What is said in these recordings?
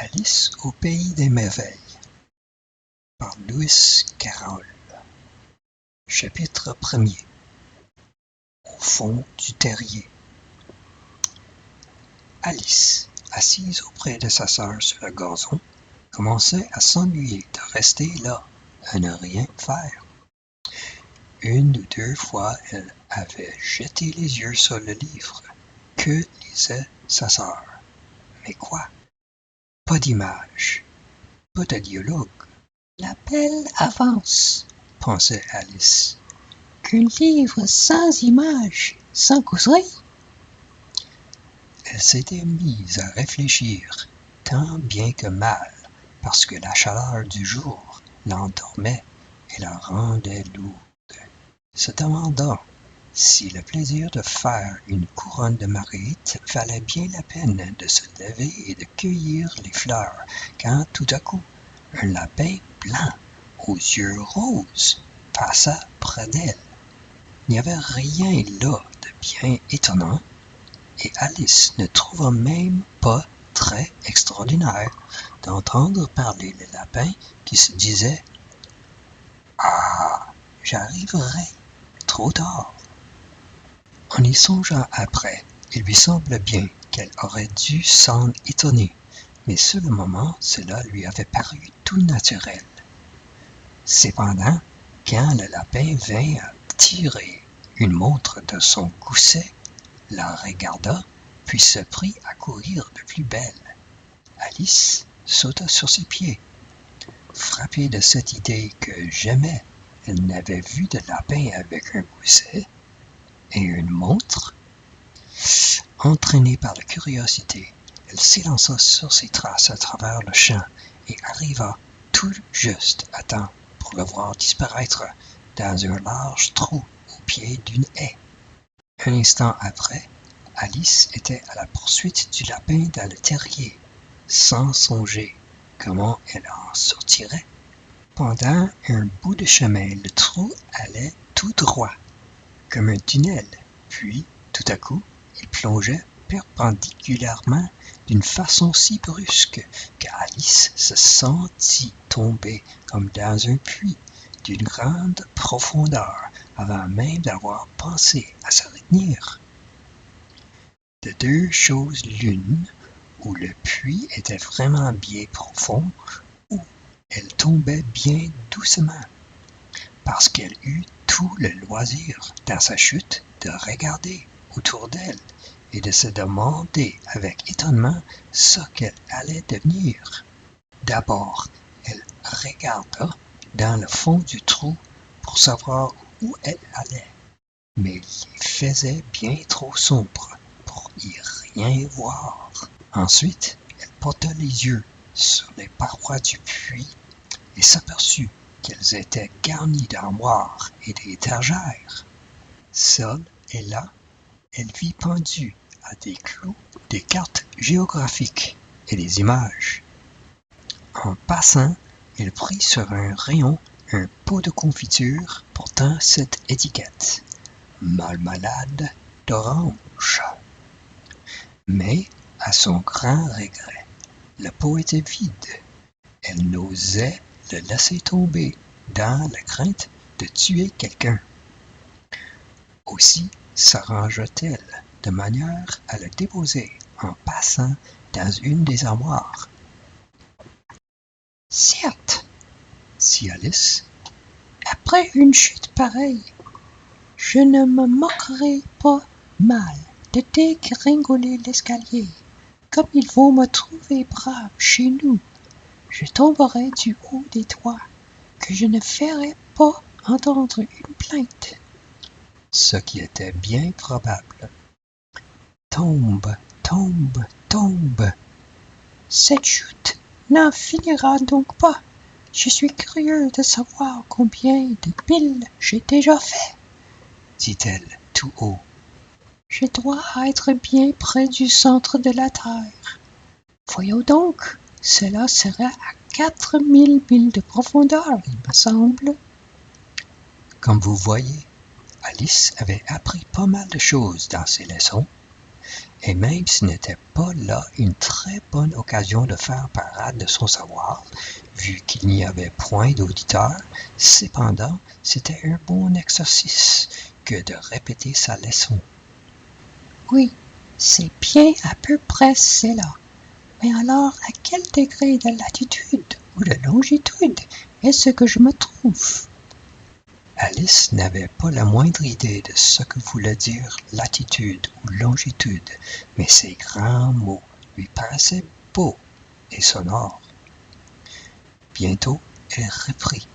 Alice au pays des merveilles par Lewis Carroll. Chapitre 1er. Au fond du terrier. Alice, assise auprès de sa sœur sur le gazon, commençait à s'ennuyer de rester là, à ne rien faire. Une ou deux fois, elle avait jeté les yeux sur le livre que lisait sa sœur. Mais quoi? Pas d'image, pas de dialogue. L'appel avance, pensait Alice. Un livre sans images, sans causerie. Elle s'était mise à réfléchir, tant bien que mal, parce que la chaleur du jour l'endormait et la rendait lourde, se demandant si le plaisir de faire une couronne de marguerites valait bien la peine de se lever et de cueillir les fleurs, quand tout à coup, un lapin blanc aux yeux roses passa près d'elle. Il n'y avait rien là de bien étonnant, et Alice ne trouva même pas très extraordinaire d'entendre parler le lapin qui se disait « Ah, j'arriverai trop tard ». En y songeant après, il lui semble bien qu'elle aurait dû s'en étonner, mais sur le moment, cela lui avait paru tout naturel. Cependant, quand le lapin vint à tirer une montre de son gousset, la regarda, puis se prit à courir de plus belle. Alice sauta sur ses pieds, frappée de cette idée que jamais elle n'avait vu de lapin avec un gousset et une montre. Entraînée par la curiosité, elle s'élança sur ses traces à travers le champ et arriva tout juste à temps pour le voir disparaître dans un large trou au pied d'une haie. Un instant après, Alice était à la poursuite du lapin dans le terrier, sans songer comment elle en sortirait. Pendant un bout de chemin, le trou allait tout droit, comme un tunnel, puis, tout à coup, il plongeait perpendiculairement d'une façon si brusque qu'Alice se sentit tomber comme dans un puits d'une grande profondeur avant même d'avoir pensé à se retenir. De deux choses l'une, ou le puits était vraiment bien profond, ou elle tombait bien doucement, parce qu'elle eut tout le loisir, dans sa chute, de regarder autour d'elle et de se demander avec étonnement ce qu'elle allait devenir. D'abord, elle regarda dans le fond du trou pour savoir où elle allait, mais il faisait bien trop sombre pour y rien voir. Ensuite, elle porta les yeux sur les parois du puits et s'aperçut qu'elles étaient garnies d'armoires et d'étagères. Seule et là, elle vit pendues à des clous des cartes géographiques et des images. En passant, elle prit sur un rayon un pot de confiture portant cette étiquette « Marmelade d'orange ». Mais, à son grand regret, le pot était vide. Elle n'osait le laisser tomber dans la crainte de tuer quelqu'un. Aussi s'arrangea-t-elle de manière à le déposer en passant dans une des armoires. « Certes, dit Alice, après une chute pareille, je ne me moquerai pas mal de dégringoler l'escalier. Comme ils vont me trouver brave chez nous, je tomberai du haut des toits, que je ne ferai pas entendre une plainte. » Ce qui était bien probable. Tombe, tombe, tombe. Cette chute n'en finira donc pas. Je suis curieux de savoir combien de piles j'ai déjà fait, dit-elle tout haut. Je dois être bien près du centre de la Terre. Voyons donc, cela serait à 4000 milles de profondeur, il me semble. Comme vous voyez, Alice avait appris pas mal de choses dans ses leçons. Et même ce n'était pas là une très bonne occasion de faire parade de son savoir, vu qu'il n'y avait point d'auditeurs, cependant, c'était un bon exercice que de répéter sa leçon. Oui, c'est bien à peu près cela. Mais alors, à quel degré de latitude ou de longitude est-ce que je me trouve? Alice n'avait pas la moindre idée de ce que voulait dire latitude ou longitude, mais ces grands mots lui paraissaient beaux et sonores. Bientôt, elle reprit.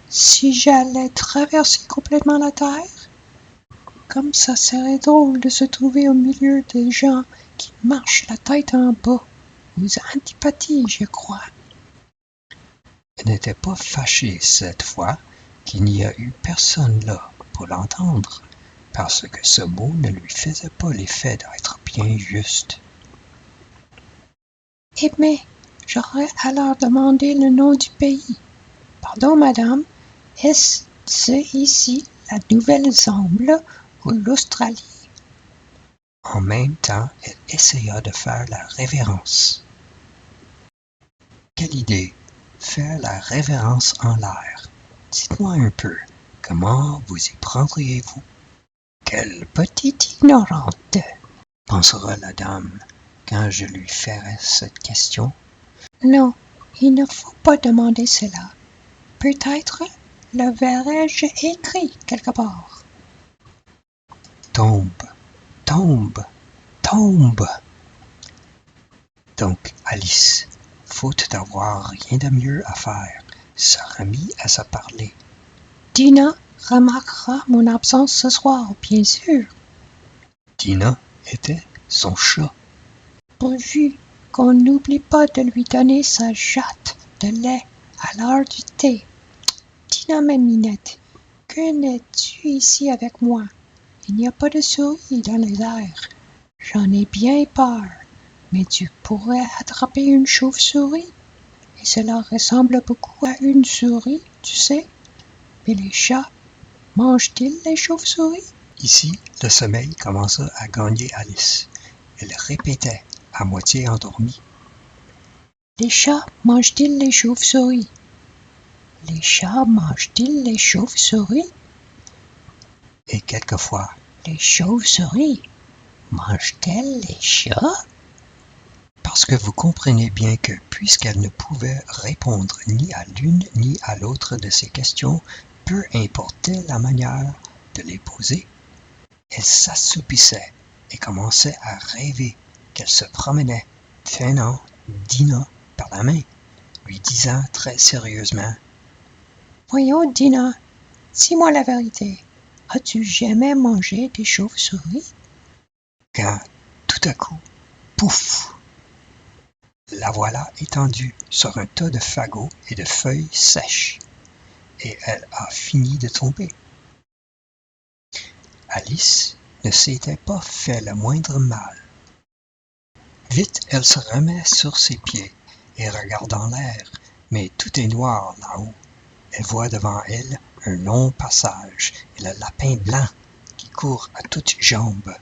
Si j'allais traverser complètement la Terre? Comme ça serait drôle de se trouver au milieu des gens qui marchent la tête en bas, aux antipathies, je crois. Elle n'était pas fâchée cette fois qu'il n'y a eu personne là pour l'entendre, parce que ce mot ne lui faisait pas l'effet d'être bien juste. Eh bien, j'aurais alors demandé le nom du pays. Pardon, madame, est-ce ici la Nouvelle-Zambie ou l'Australie? En même temps, elle essaya de faire la révérence. Quelle idée! Faire la révérence en l'air. Dites-moi un peu, comment vous y prendriez-vous? Quelle petite ignorante, pensera la dame, quand je lui ferai cette question. Non, il ne faut pas demander cela. Peut-être le verrai-je écrit quelque part. Tombe, tombe, tombe. Donc Alice, faute d'avoir rien de mieux à faire, se remit à se parler. Dina remarquera mon absence ce soir, bien sûr. Dina était son chat. Pourvu qu'on n'oublie pas de lui donner sa jatte de lait à l'heure du thé. Dina, ma minette, que n'es-tu ici avec moi? Il n'y a pas de souris dans les airs. J'en ai bien peur, mais tu pourrais attraper une chauve-souris. Et cela ressemble beaucoup à une souris, tu sais. Mais les chats, mangent-ils les chauves-souris? Ici, le sommeil commença à gagner Alice. Elle répétait, à moitié endormie. Les chats mangent-ils les chauves-souris? Les chats mangent-ils les chauves-souris? Et quelquefois, Les chauves-souris mangent-elles les chats? parce que vous comprenez bien que, puisqu'elle ne pouvait répondre ni à l'une ni à l'autre de ces questions, peu importait la manière de les poser, elle s'assoupissait et commençait à rêver qu'elle se promenait, traînant Dina par la main, lui disant très sérieusement: Voyons, Dina, dis-moi la vérité. As-tu jamais mangé des chauves-souris? Quand, tout à coup, pouf! La voilà étendue sur un tas de fagots et de feuilles sèches, et elle a fini de tomber. Alice ne s'était pas fait le moindre mal. Vite, elle se remet sur ses pieds et regarde en l'air, mais tout est noir là-haut. Elle voit devant elle un long passage et le lapin blanc qui court à toutes jambes.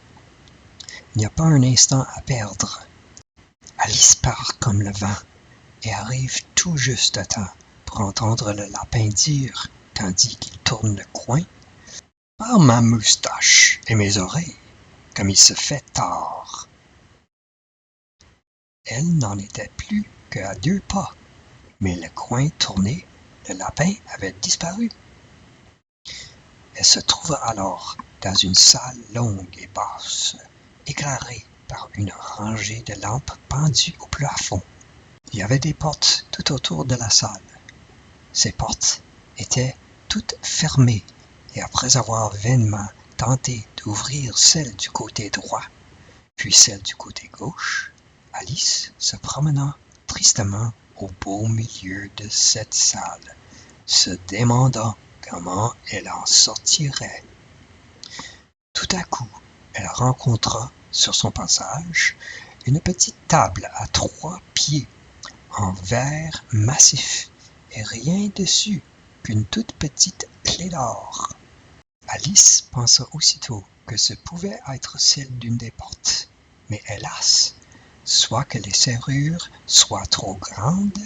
Il n'y a pas un instant à perdre. Alice part comme le vent et arrive tout juste à temps pour entendre le lapin dire, tandis qu'il tourne le coin: « Par ma moustache et mes oreilles, comme il se fait tard! » Elle n'en était plus qu'à 2 pas, mais le coin tourné, le lapin avait disparu. Elle se trouva alors dans une salle longue et basse, éclairée par une rangée de lampes pendues au plafond. Il y avait des portes tout autour de la salle. Ces portes étaient toutes fermées, et après avoir vainement tenté d'ouvrir celle du côté droit, puis celle du côté gauche, Alice se promena tristement au beau milieu de cette salle, se demandant comment elle en sortirait. Tout à coup, elle rencontra sur son passage une petite table à 3 pieds, en verre massif, et rien dessus qu'une toute petite clé d'or. Alice pensa aussitôt que ce pouvait être celle d'une des portes, mais hélas, soit que les serrures soient trop grandes,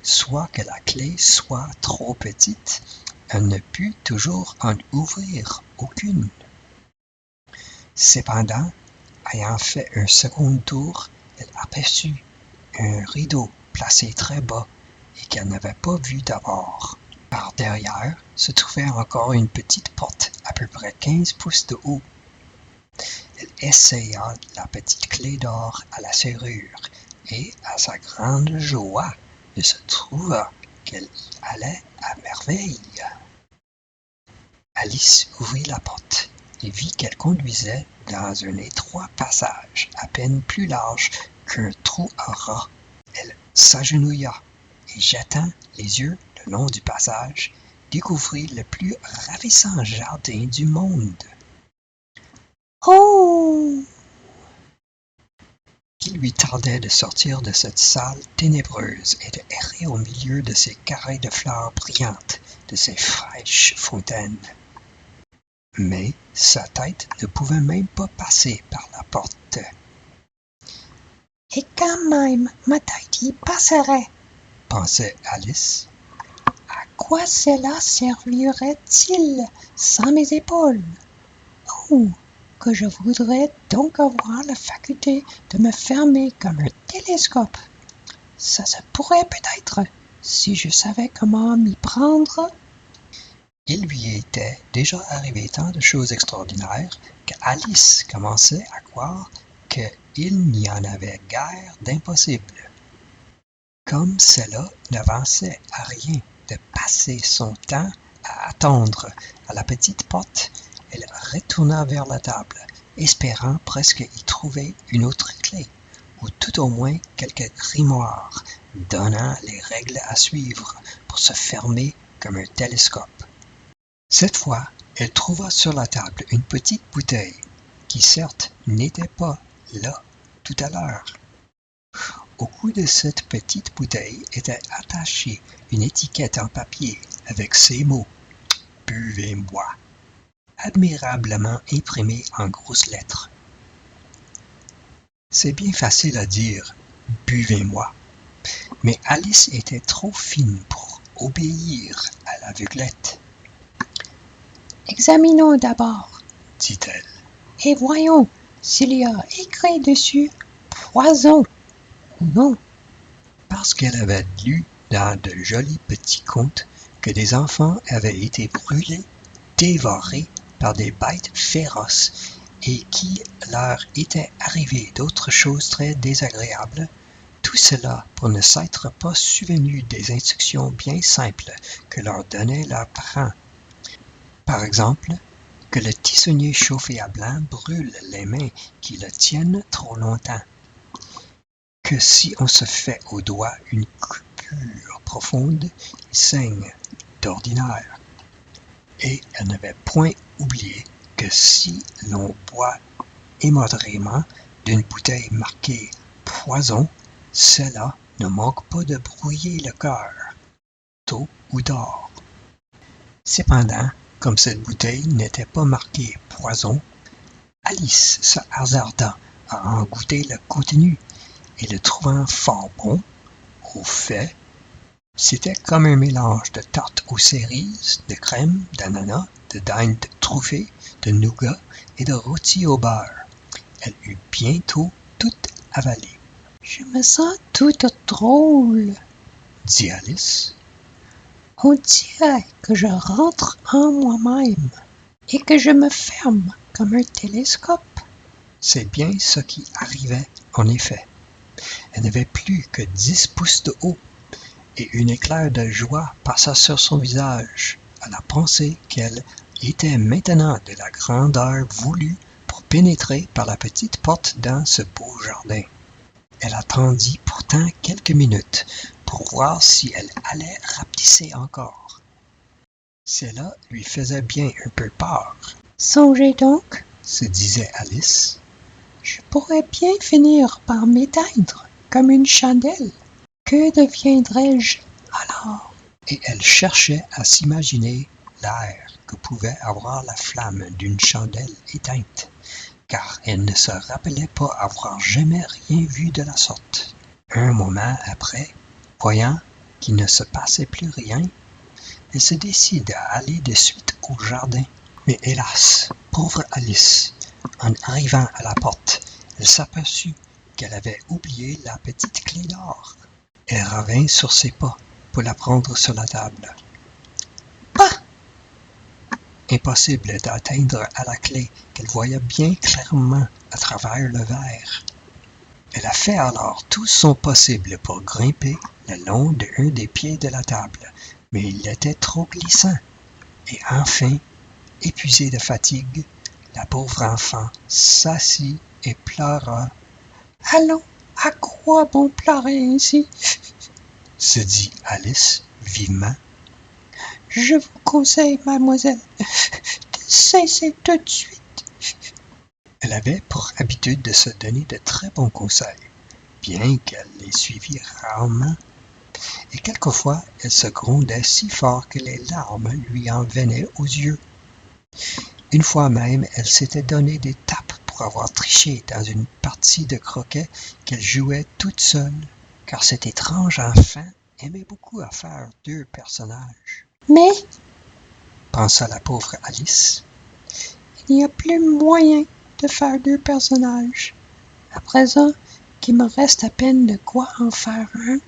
soit que la clé soit trop petite, elle ne put toujours en ouvrir aucune. Cependant, ayant fait un second tour, elle aperçut un rideau placé très bas et qu'elle n'avait pas vu d'abord. Par derrière se trouvait encore une petite porte à peu près 15 pouces de haut. Elle essaya la petite clé d'or à la serrure et, à sa grande joie, il se trouva qu'elle y allait à merveille. Alice ouvrit la porte et vit qu'elle conduisait dans un étroit passage à peine plus large qu'un trou à rat. Elle s'agenouilla et, jetant les yeux le long du passage, découvrit le plus ravissant jardin du monde. Oh! Il lui tardait de sortir de cette salle ténébreuse et de errer au milieu de ces carrés de fleurs brillantes, de ces fraîches fontaines. Mais sa tête ne pouvait même pas passer par la porte. Et quand même, ma tête y passerait, pensait Alice. À quoi cela servirait-il sans mes épaules? Oh, que je voudrais donc avoir la faculté de me fermer comme un télescope. Ça se pourrait peut-être, si je savais comment m'y prendre. Il lui était déjà arrivé tant de choses extraordinaires qu'Alice commençait à croire qu'il n'y en avait guère d'impossible. Comme cela n'avançait à rien de passer son temps à attendre à la petite porte, elle retourna vers la table, espérant presque y trouver une autre clé, ou tout au moins quelque grimoire donnant les règles à suivre pour se fermer comme un télescope. Cette fois, elle trouva sur la table une petite bouteille, qui certes n'était pas là tout à l'heure. Au cou de cette petite bouteille était attachée une étiquette en papier avec ces mots « Buvez-moi », admirablement imprimés en grosses lettres. C'est bien facile à dire « Buvez-moi », mais Alice était trop fine pour obéir à l'aveuglette. Examinons d'abord, dit-elle, et voyons s'il y a écrit dessus « poison » ou non. Parce qu'elle avait lu dans de jolis petits contes que des enfants avaient été brûlés, dévorés par des bêtes féroces et qu'il leur était arrivé d'autres choses très désagréables, tout cela pour ne s'être pas souvenu des instructions bien simples que leur donnait leur parent. Par exemple, que le tissonnier chauffé à blanc brûle les mains qui le tiennent trop longtemps, que si on se fait au doigt une coupure profonde, il saigne d'ordinaire. Et elle n'avait point oublié que si l'on boit immodérément d'une bouteille marquée « poison », cela ne manque pas de brouiller le cœur, tôt ou tard. Cependant, comme cette bouteille n'était pas marquée « poison », Alice se hasarda à en goûter le contenu, et le trouvant fort bon, au fait, c'était comme un mélange de tarte aux cerises, de crème, d'ananas, de dinde truffée, de nougat et de rôti au beurre. Elle eut bientôt tout avalé. « Je me sens toute drôle, » dit Alice. « On dirait que je rentre en moi-même et que je me ferme comme un télescope. » C'est bien ce qui arrivait, en effet. Elle n'avait plus que 10 pouces de haut, et un éclair de joie passa sur son visage à la pensée qu'elle était maintenant de la grandeur voulue pour pénétrer par la petite porte dans ce beau jardin. Elle attendit pourtant quelques minutes pour voir si elle allait rapetisser encore. Cela lui faisait bien un peu peur. « Songez donc, » se disait Alice, « je pourrais bien finir par m'éteindre comme une chandelle. Que deviendrais-je alors? » Et elle cherchait à s'imaginer l'air que pouvait avoir la flamme d'une chandelle éteinte, car elle ne se rappelait pas avoir jamais rien vu de la sorte. Un moment après, voyant qu'il ne se passait plus rien, elle se décide à aller de suite au jardin. Mais hélas, pauvre Alice, en arrivant à la porte, elle s'aperçut qu'elle avait oublié la petite clé d'or. Elle revint sur ses pas pour la prendre sur la table. Pas! Impossible d'atteindre à la clé qu'elle voyait bien clairement à travers le verre. Elle a fait alors tout son possible pour grimper le long d'un des pieds de la table, mais il était trop glissant. Et enfin, épuisée de fatigue, la pauvre enfant s'assit et pleura. « Allons, à quoi bon pleurer ainsi? » se dit Alice vivement. « Je vous conseille, mademoiselle, de cesser tout de suite. » Elle avait pour habitude de se donner de très bons conseils, bien qu'elle les suivît rarement, et quelquefois elle se grondait si fort que les larmes lui en venaient aux yeux. Une fois même, elle s'était donné des tapes pour avoir triché dans une partie de croquet qu'elle jouait toute seule, car cet étrange enfant aimait beaucoup à faire deux personnages. Mais, pensa la pauvre Alice, il n'y a plus moyen de faire deux personnages, à présent qu'il me reste à peine de quoi en faire un.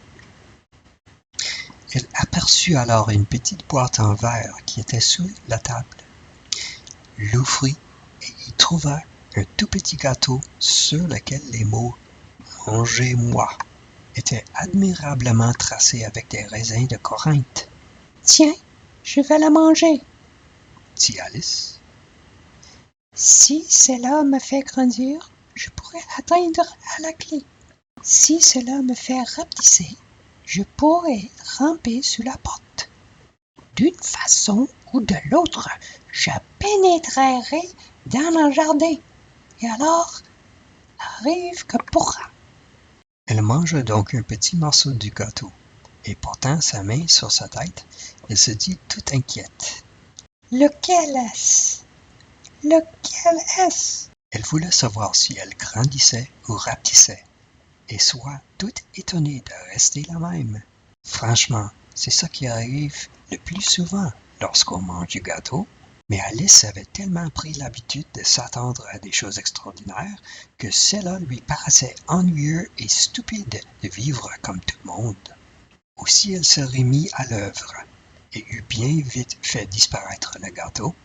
Elle aperçut alors une petite boîte en verre qui était sous la table. L'ouvrit et y trouva un tout petit gâteau sur lequel les mots « Mangez-moi » étaient admirablement tracés avec des raisins de Corinthe. « Tiens, je vais la manger, » dit Alice. « Si cela me fait grandir, je pourrai atteindre à la clé. Si cela me fait rapetisser, je pourrai ramper sous la porte. D'une façon ou de l'autre, je pénétrerai dans le jardin, et alors, arrive que pourra. » Elle mangea donc un petit morceau du gâteau, et portant sa main sur sa tête, elle se dit tout inquiète. « Lequel est-ce? Lequel est-ce? » Elle voulait savoir si elle grandissait ou rapetissait, et soit toute étonnée de rester la même. Franchement, c'est ça qui arrive le plus souvent lorsqu'on mange du gâteau. Mais Alice avait tellement pris l'habitude de s'attendre à des choses extraordinaires que cela lui paraissait ennuyeux et stupide de vivre comme tout le monde. Aussi elle se remit à l'œuvre et eut bien vite fait disparaître le gâteau